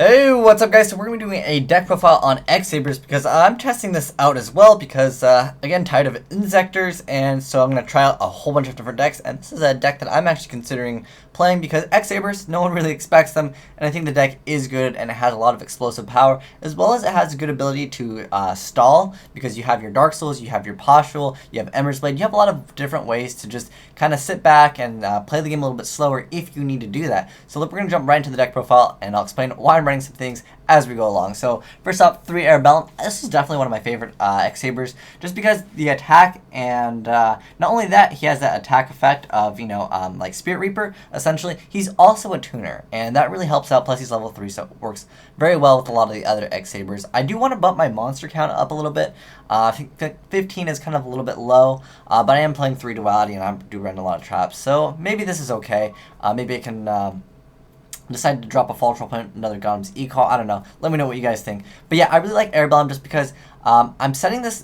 Hey, what's up guys? So we're going to be doing a deck profile on X-Sabers because I'm testing this out as well because, again, tired of Insectors, and so I'm going to try out a whole bunch of different decks, and this is a deck that I'm actually considering playing because X-Sabers, no one really expects them, and I think the deck is good and it has a lot of explosive power, as well as it has a good ability to stall because you have your Dark Souls, you have your Poshul, you have Ember's Blade, you have a lot of different ways to just kind of sit back and play the game a little bit slower if you need to do that. So we're going to jump right into the deck profile and I'll explain why I'm running some things as we go along. So first up, 3 Arabellum. This is definitely one of my favorite X-Sabers, just because the attack, and not only that, he has that attack effect of, like Spirit Reaper, essentially. He's also a tuner, and that really helps out, plus he's level 3, so it works very well with a lot of the other X-Sabers. I do want to bump my monster count up a little bit. I think 15 is kind of a little bit low, but I am playing 3 Duality, and I do run a lot of traps, so maybe this is okay. Maybe I can decide to drop a Fall Troll, put another Gotham's E-Call. I don't know. Let me know what you guys think. But yeah, I really like Arabellum just because I'm setting this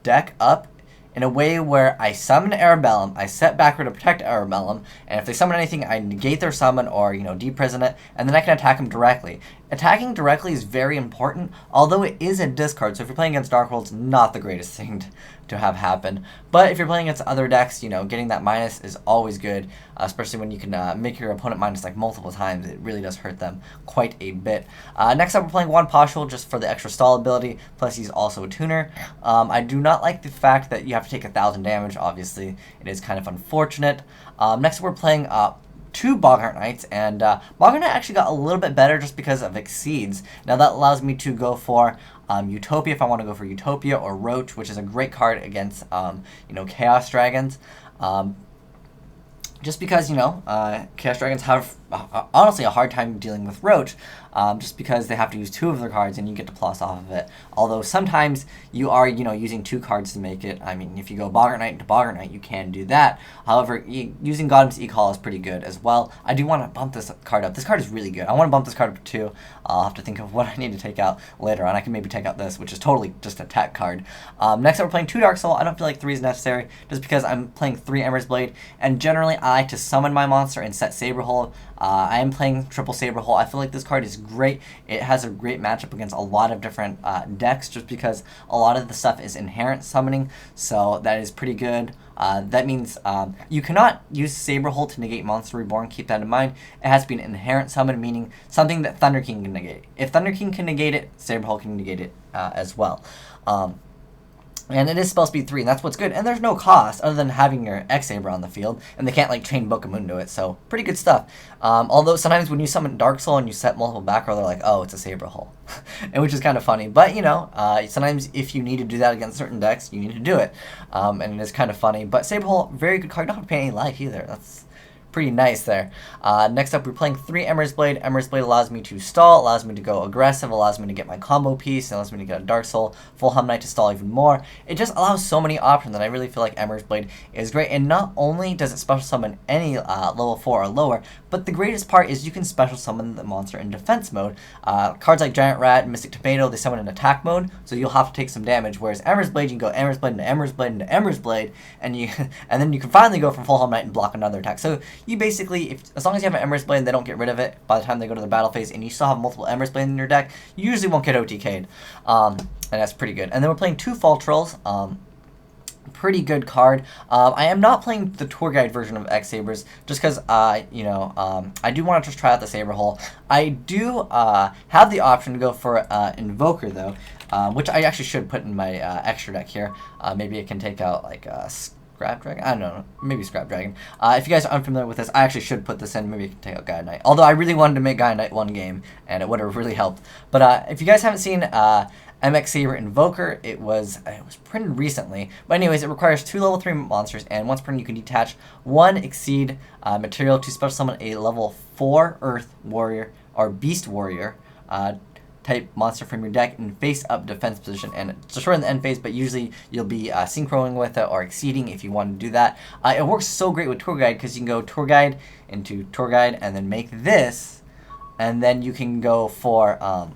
deck up in a way where I summon Arabellum, I set backward to protect Arabellum, and if they summon anything, I negate their summon or, deprison it, and then I can attack them directly. Attacking directly is very important, although it is a discard, so if you're playing against Dark World's not the greatest thing to have happen. But if you're playing against other decks, getting that minus is always good, especially when you can make your opponent minus like multiple times. It really does hurt them quite a bit. Next up, we're playing one Poshul just for the extra stall ability, plus he's also a tuner. I do not like the fact that you have to take 1,000 damage, obviously. It is kind of unfortunate. Next up, we're playing 2 Boggart Knights, and Boggart Knight actually got a little bit better just because of Exceeds. Now that allows me to go for Utopia if I want to go for Utopia, or Roach, which is a great card against Chaos Dragons. Just because, Chaos Dragons have, honestly, a hard time dealing with Roach, just because they have to use 2 of their cards and you get to plus off of it. Although sometimes you are, using 2 cards to make it. I mean, if you go Boggart Knight to Boggart Knight, you can do that. However, using Gotham's E-Call is pretty good as well. I do want to bump this card up. This card is really good. I want to bump this card up to 2. I'll have to think of what I need to take out later on. I can maybe take out this, which is totally just an attack card. Next up, we're playing 2 Dark Soul. I don't feel like 3 is necessary, just because I'm playing 3 Ember's Blade, and generally I like to summon my monster and set Saberhole. I am playing triple Saberhole. I feel like this card is great. It has a great matchup against a lot of different decks, just because a lot of the stuff is inherent summoning, so that is pretty good. That means you cannot use Saberhole to negate Monster Reborn. Keep that in mind. It has to be an inherent summon, meaning something that Thunder King can negate. If Thunder King can negate it, Saberhole can negate it as well. And it is supposed to be 3, and that's what's good. And there's no cost other than having your X-Saber on the field, and they can't like chain Book of Moon to it, so pretty good stuff. Although sometimes when you summon Dark Soul and you set multiple back row, they're like, oh, it's a Saberhole, and which is kind of funny. But sometimes if you need to do that against certain decks, you need to do it, and it is kind of funny. But Saberhole, very good card. You don't have to pay any life either. That's pretty nice there. Next up, we're playing 3 Ember's Blade. Ember's Blade allows me to stall, allows me to go aggressive, allows me to get my combo piece, allows me to get a Dark Soul, full Hum Knight to stall even more. It just allows so many options, and I really feel like Ember's Blade is great. And not only does it special summon any level 4 or lower, but the greatest part is you can special summon the monster in defense mode. Cards like Giant Rat and Mystic Tomato, they summon in attack mode, so you'll have to take some damage, whereas Ember's Blade, you can go Ember's Blade into Ember's Blade into Ember's Blade, and then you can finally go for full Hum Knight and block another attack. So you basically, as long as you have an Ember's Blade and they don't get rid of it by the time they go to the battle phase, and you still have multiple Ember's Blade in your deck, you usually won't get OTK'd, and that's pretty good. And then we're playing 2 Fall Trolls. Pretty good card. I am not playing the tour guide version of X-Sabers just because, I do want to just try out the Saberhole. I do have the option to go for Invoker, though, which I actually should put in my extra deck here. Maybe it can take out, like, Scrap Dragon? I don't know. Maybe Scrap Dragon. If you guys are unfamiliar with this, I actually should put this in. Maybe you can take out Gaia Knight. Although I really wanted to make Gaia Knight one game, and it would have really helped. But if you guys haven't seen MX-Saber Invoker, it was printed recently. But anyways, it requires 2 level 3 monsters, and once printed, you can detach 1 Exceed material to special summon a level 4 Earth Warrior or Beast Warrior type monster from your deck in face-up defense position, and it's short in the end phase, but usually you'll be synchroing with it or exceeding if you want to do that. It works so great with Tour Guide because you can go Tour Guide into Tour Guide and then make this, and then you can go for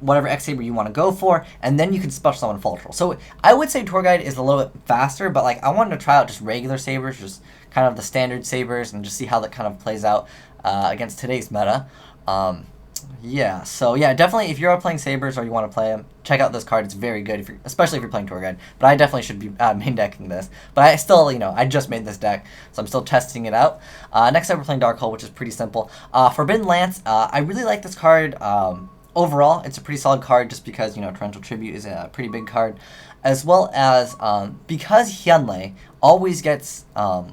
whatever X-Saber you want to go for, and then you can special summon Fall Troll. So I would say Tour Guide is a little bit faster, but like I wanted to try out just regular Sabers, just kind of the standard Sabers and just see how that kind of plays out against today's meta. Yeah, so yeah, definitely if you're playing Sabers or you want to play them, check out this card. It's very good, especially if you're playing tour guide. But I definitely should be main decking this. But I still, I just made this deck, so I'm still testing it out. Next up, we're playing Dark Hole, which is pretty simple. Forbidden Lance, I really like this card. Overall, it's a pretty solid card just because, Torrential Tribute is a pretty big card. As well as, because Hyunlei always gets, so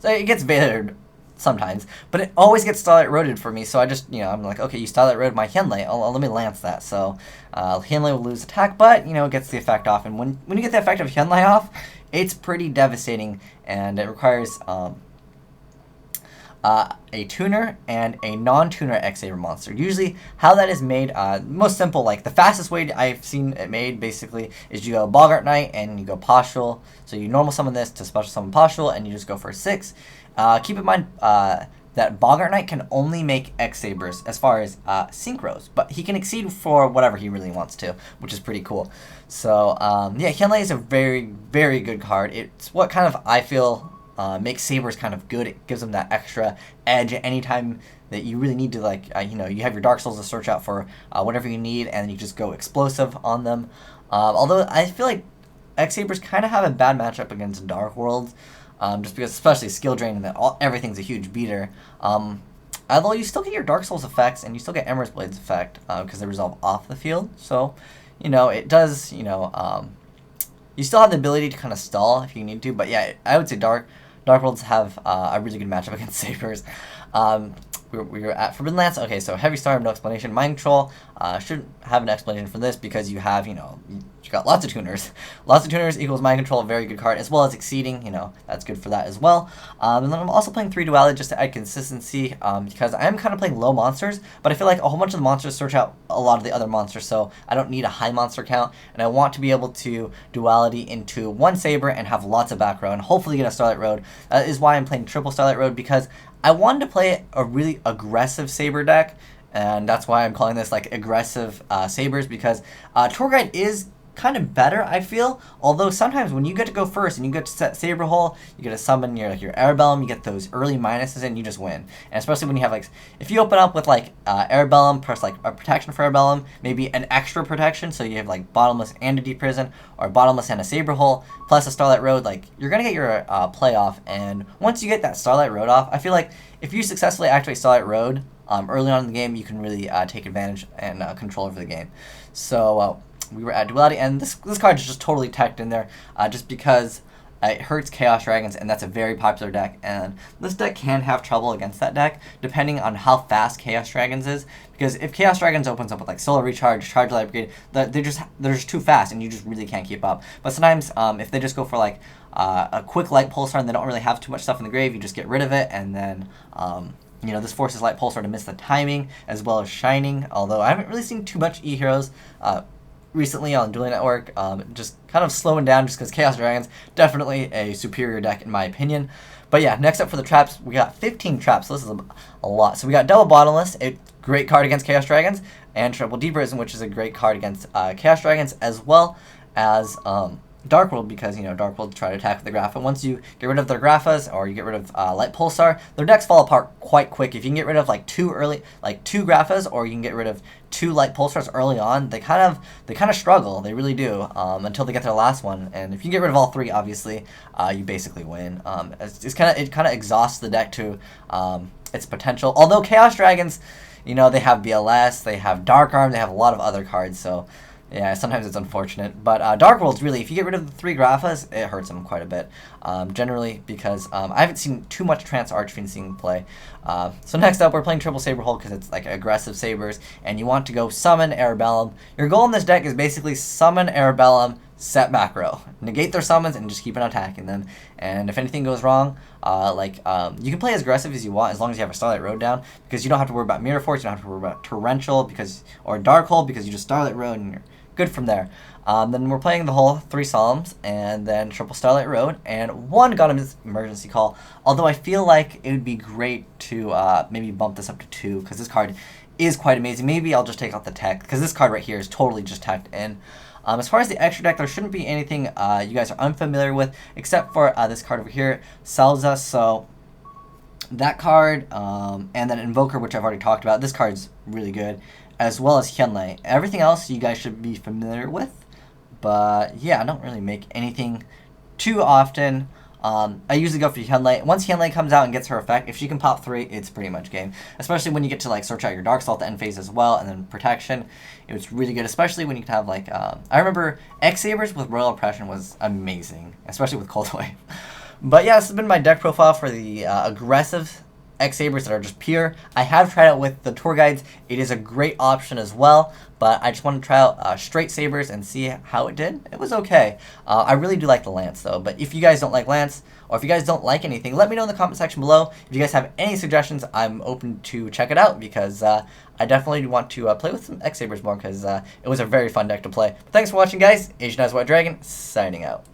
it gets banned sometimes, but it always gets Starlight Roaded for me, so I just, I'm like, okay, you Starlight Road my Hyunlei, let me Lance that, so Hyunlei will lose attack, but, it gets the effect off, and when you get the effect of Hyunlei off, it's pretty devastating, and it requires a tuner and a non-tuner X-Saber monster. Usually, how that is made, most simple, like, the fastest way I've seen it made, basically, is you go Boggart Knight, and you go Postural, so you normal summon this to special summon Postural, and you just go for 6. Keep in mind that Boggart Knight can only make X-Sabers as far as synchros, but he can exceed for whatever he really wants to, which is pretty cool. So, yeah, Hyunlei is a very, very good card. It's what kind of, I feel, makes Sabers kind of good. It gives them that extra edge anytime that you really need to, like, you have your Dark Souls to search out for whatever you need, and you just go explosive on them. Although I feel like X-Sabers kind of have a bad matchup against Dark Worlds. Just because, especially skill drain, and that everything's a huge beater. Although you still get your Dark Souls effects, and you still get Emerald Blade's effect, because they resolve off the field. So, it does, you still have the ability to kind of stall if you need to. But yeah, I would say Dark Worlds have a really good matchup against Sabers. We're at Forbidden Lance. Okay, so Heavy Star, no explanation. Mind Control, shouldn't have an explanation for this because you have, you got lots of tuners. Lots of tuners equals Mind Control, a very good card, as well as Exceeding, that's good for that as well. And then I'm also playing 3 Duality just to add consistency, because I am kind of playing low monsters, but I feel like a whole bunch of the monsters search out a lot of the other monsters, so I don't need a high monster count, and I want to be able to Duality into 1 Saber and have lots of back row, and hopefully get a Starlight Road. That is why I'm playing triple Starlight Road, because I wanted to play a really aggressive Saber deck, and that's why I'm calling this like aggressive Sabers, because Tour Guide is kind of better, I feel. Although sometimes when you get to go first and you get to set Saber Hole, you get to summon your Arabellum, you get those early minuses and you just win. And especially when you have if you open up with Arabellum plus a protection for Arabellum, maybe an extra protection, so you have Bottomless and a Deep Prison, or Bottomless and a Saber Hole, plus a Starlight Road, you're gonna get your play off. And once you get that Starlight Road off, I feel like if you successfully activate Starlight Road early on in the game, you can really take advantage and control over the game. So we were at Duality, and this card is just totally teched in there, just because it hurts Chaos Dragons, and that's a very popular deck, and this deck can have trouble against that deck, depending on how fast Chaos Dragons is, because if Chaos Dragons opens up with Solar Recharge, Charge Light Brigade, they're just too fast, and you just really can't keep up. But sometimes, if they just go for a quick Light Pulsar, and they don't really have too much stuff in the grave, you just get rid of it, and then this forces Light Pulsar to miss the timing, as well as Shining, although I haven't really seen too much E-Heroes recently on Dueling Network, just kind of slowing down just because Chaos Dragons, definitely a superior deck in my opinion. But yeah, next up for the traps, we got 15 traps, so this is a lot. So we got Double Bottomless, a great card against Chaos Dragons, and Triple Deep Prison, which is a great card against Chaos Dragons, as well as Dark World, because Dark World try to attack with the Grapha. Once you get rid of their Graphas, or you get rid of Light Pulsar, their decks fall apart quite quick. If you can get rid of 2 Graphas, or you can get rid of 2 Light Pulsars early on, they kind of struggle. They really do, until they get their last one. And if you get rid of all 3, obviously, you basically win. It kind of exhausts the deck to its potential. Although Chaos Dragons, they have BLS, they have Dark Arm, they have a lot of other cards, so yeah, sometimes it's unfortunate. But Dark World's really, if you get rid of the 3 Graphas, it hurts them quite a bit. Generally, because I haven't seen too much Trance Archfiend play. So next up, we're playing Triple Saber Hole because it's aggressive Sabers, and you want to go summon Arabellum. Your goal in this deck is basically summon Arabellum, set back row, negate their summons, and just keep on attacking them. And if anything goes wrong, you can play as aggressive as you want as long as you have a Starlight Road down, because you don't have to worry about Mirror Force, you don't have to worry about Torrential or Dark Hole, because you just Starlight Road and you're good from there. Then we're playing the whole 3 Solemns, and then Triple Starlight Road, and 1 Gundam Emergency Call, although I feel like it would be great to maybe bump this up to 2, because this card is quite amazing. Maybe I'll just take out the tech, because this card right here is totally just teched in. As far as the extra deck, there shouldn't be anything you guys are unfamiliar with, except for this card over here, Salza. So that card, and then Invoker, which I've already talked about. This card's really good, as well as Hyunlei. Everything else you guys should be familiar with, but yeah, I don't really make anything too often. I usually go for Hyunlei. Once Hyunlei comes out and gets her effect, if she can pop 3, it's pretty much game. Especially when you get to like search out your Dark Soul at the end phase as well, and then Protection. It was really good, especially when you can have like, I remember X-Sabers with Royal Oppression was amazing, especially with Cold Wave. But yeah, this has been my deck profile for the aggressive X-Sabers that are just pure. I have tried out with the tour guides. It is a great option as well, but I just wanted to try out straight Sabers and see how it did. It was okay. I really do like the Lance though, but if you guys don't like Lance, or if you guys don't like anything, let me know in the comment section below. If you guys have any suggestions, I'm open to check it out, because I definitely want to play with some X-Sabers more, because it was a very fun deck to play. But thanks for watching, guys. Asian White Dragon, signing out.